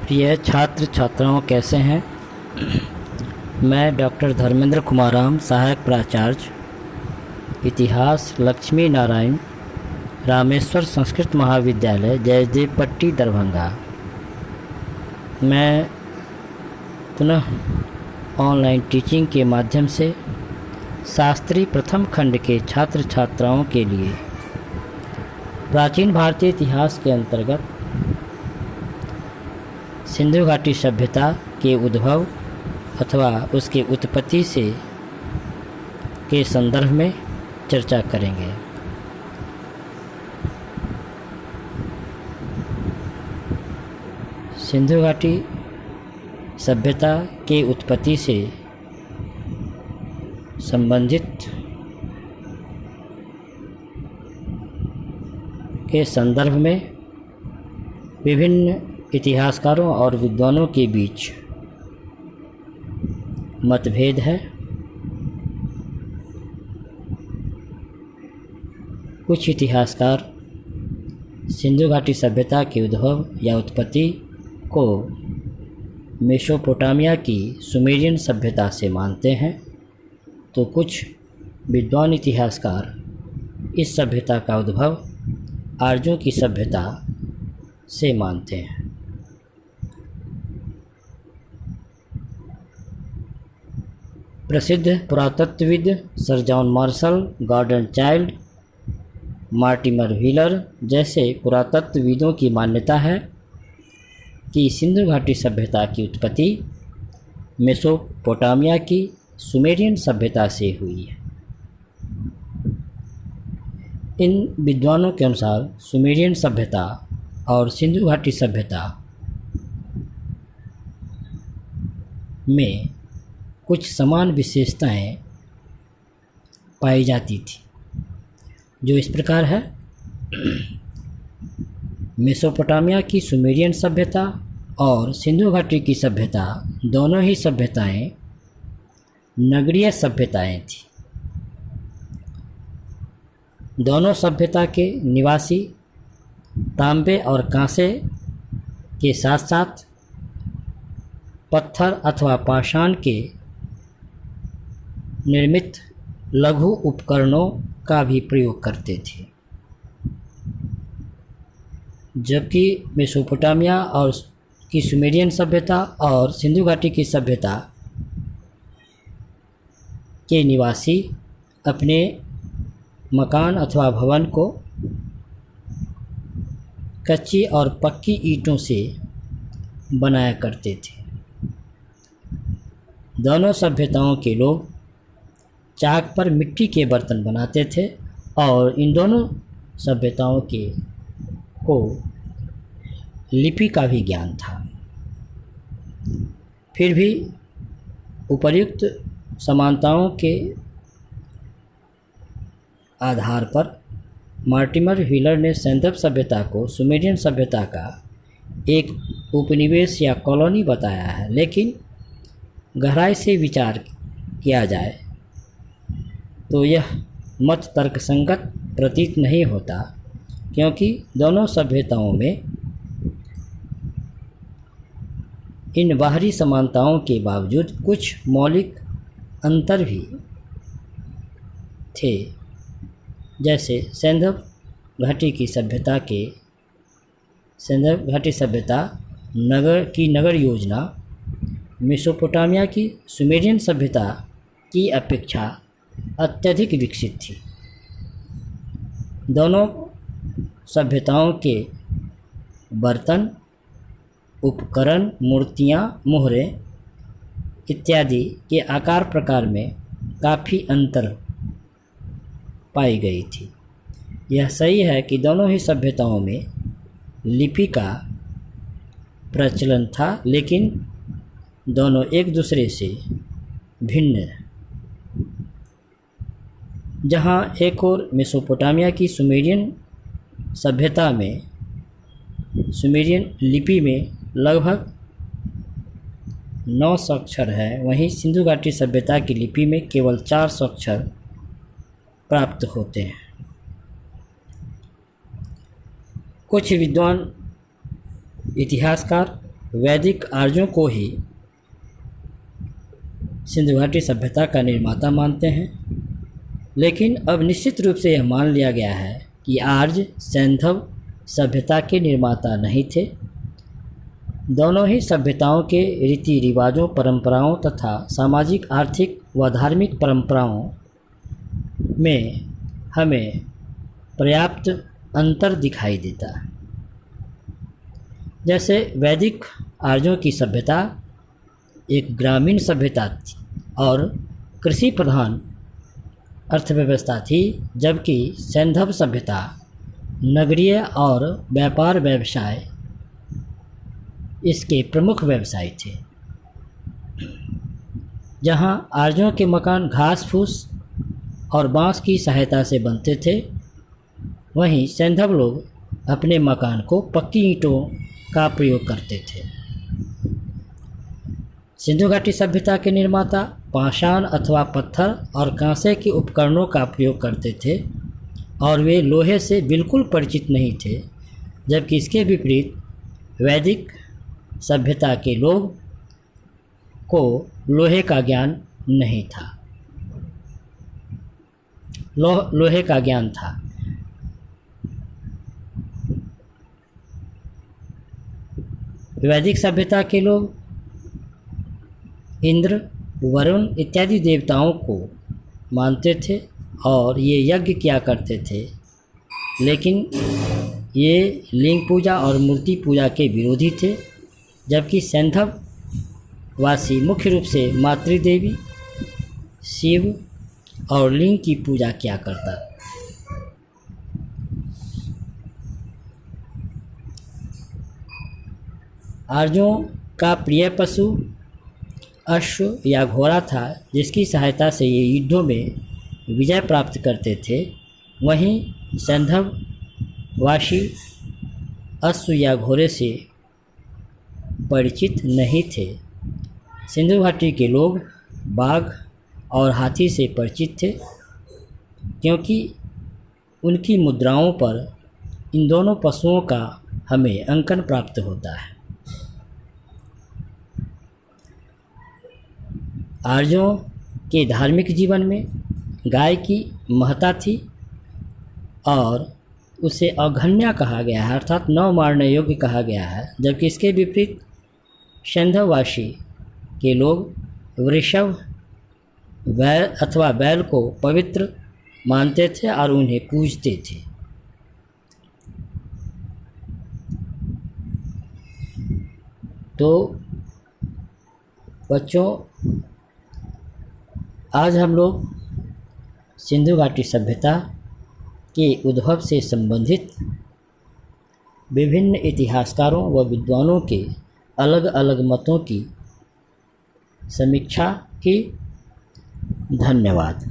प्रिय छात्र छात्राओं, कैसे हैं। मैं डॉक्टर धर्मेंद्र कुमार राम, सहायक प्राचार्य इतिहास, लक्ष्मी नारायण रामेश्वर संस्कृत महाविद्यालय, जयदेव पट्टी, दरभंगा। मैं पुनः ऑनलाइन टीचिंग के माध्यम से शास्त्री प्रथम खंड के छात्र छात्राओं के लिए प्राचीन भारतीय इतिहास के अंतर्गत सिंधु घाटी सभ्यता के उद्भव अथवा उसके उत्पत्ति से के संदर्भ में चर्चा करेंगे। सिंधु घाटी सभ्यता के उत्पत्ति से संबंधित के संदर्भ में विभिन्न इतिहासकारों और विद्वानों के बीच मतभेद है। कुछ इतिहासकार सिंधु घाटी सभ्यता के उद्भव या उत्पत्ति को मेसोपोटामिया की सुमेरियन सभ्यता से मानते हैं, तो कुछ विद्वान इतिहासकार इस सभ्यता का उद्भव आर्यों की सभ्यता से मानते हैं। प्रसिद्ध पुरातत्वविद sir John Marshall, Gordon Childe, Mortimer Wheeler जैसे पुरातत्वविदों की मान्यता है कि सिंधु घाटी सभ्यता की उत्पत्ति मेसोपोटामिया की सुमेरियन सभ्यता से हुई है। इन विद्वानों के अनुसार सुमेरियन सभ्यता और सिंधु घाटी सभ्यता में कुछ समान विशेषताएं पाई जाती थी, जो इस प्रकार है। मेसोपोटामिया की सुमेरियन सभ्यता और सिंधु घाटी की सभ्यता दोनों ही सभ्यताएं नगरीय सभ्यताएं थी। दोनों सभ्यता के निवासी तांबे और कांसे के साथ साथ पत्थर अथवा पाषाण के निर्मित लघु उपकरणों का भी प्रयोग करते थे, जबकि मेसोपोटामिया और की सुमेरियन सभ्यता और सिंधु घाटी की सभ्यता के निवासी अपने मकान अथवा भवन को कच्ची और पक्की ईंटों से बनाया करते थे। दोनों सभ्यताओं के लोग चाक पर मिट्टी के बर्तन बनाते थे और इन दोनों सभ्यताओं को लिपि का भी ज्ञान था। फिर भी उपर्युक्त समानताओं के आधार पर मार्टिमर व्हीलर ने सैंधव सभ्यता को सुमेरियन सभ्यता का एक उपनिवेश या कॉलोनी बताया है, लेकिन गहराई से विचार किया जाए तो यह मत तर्कसंगत प्रतीत नहीं होता, क्योंकि दोनों सभ्यताओं में इन बाहरी समानताओं के बावजूद कुछ मौलिक अंतर भी थे। जैसे सैंधव घाटी सभ्यता नगर योजना मेसोपोटामिया की सुमेरियन सभ्यता की अपेक्षा अत्यधिक विकसित थी। दोनों सभ्यताओं के बर्तन, उपकरण, मूर्तियाँ, मोहरें इत्यादि के आकार प्रकार में काफ़ी अंतर पाई गई थी। यह सही है कि दोनों ही सभ्यताओं में लिपि का प्रचलन था, लेकिन दोनों एक दूसरे से भिन्न। जहाँ एक और मेसोपोटामिया की सुमेरियन सभ्यता में सुमेरियन लिपि में लगभग 900 अक्षर है, वहीं सिंधु घाटी सभ्यता की लिपि में केवल 400 अक्षर प्राप्त होते हैं। कुछ विद्वान इतिहासकार वैदिक आर्यों को ही सिंधु घाटी सभ्यता का निर्माता मानते हैं, लेकिन अब निश्चित रूप से यह मान लिया गया है कि आर्य सैंधव सभ्यता के निर्माता नहीं थे। दोनों ही सभ्यताओं के रीति रिवाजों, परंपराओं तथा सामाजिक, आर्थिक व धार्मिक परंपराओं में हमें पर्याप्त अंतर दिखाई देता है। जैसे वैदिक आर्यों की सभ्यता एक ग्रामीण सभ्यता थी और कृषि प्रधान अर्थव्यवस्था थी, जबकि सैंधव सभ्यता नगरीय और व्यापार व्यवसाय इसके प्रमुख व्यवसाय थे। जहां आर्यों के मकान घास फूस और बांस की सहायता से बनते थे, वहीं सैंधव लोग अपने मकान को पक्की ईंटों का प्रयोग करते थे। सिंधु घाटी सभ्यता के निर्माता पाषाण अथवा पत्थर और कांसे के उपकरणों का प्रयोग करते थे और वे लोहे से बिल्कुल परिचित नहीं थे, जबकि इसके विपरीत वैदिक सभ्यता के लोग को लोहे का ज्ञान नहीं था, लोहे का ज्ञान था। वैदिक सभ्यता के लोग इंद्र, वरुण इत्यादि देवताओं को मानते थे और ये यज्ञ किया करते थे, लेकिन ये लिंग पूजा और मूर्ति पूजा के विरोधी थे, जबकि सैंधव वासी मुख्य रूप से मातृदेवी, शिव और लिंग की पूजा किया करता। आर्यों का प्रिय पशु अश्व या घोड़ा था, जिसकी सहायता से ये युद्धों में विजय प्राप्त करते थे। वहीं सैंधव वासी अश्व या घोड़े से परिचित नहीं थे। सिंधु घाटी के लोग बाघ और हाथी से परिचित थे, क्योंकि उनकी मुद्राओं पर इन दोनों पशुओं का हमें अंकन प्राप्त होता है। आर्यों के धार्मिक जीवन में गाय की महत्ता थी और उसे अघन्या कहा गया है, अर्थात न मारने योग्य कहा गया है, जबकि इसके विपरीत सैंधववासी के लोग वृषभ, बैल अथवा बैल को पवित्र मानते थे और उन्हें पूजते थे। तो बच्चों, आज हम लोग सिंधु घाटी सभ्यता के उद्भव से संबंधित विभिन्न इतिहासकारों व विद्वानों के अलग अलग मतों की समीक्षा की। धन्यवाद।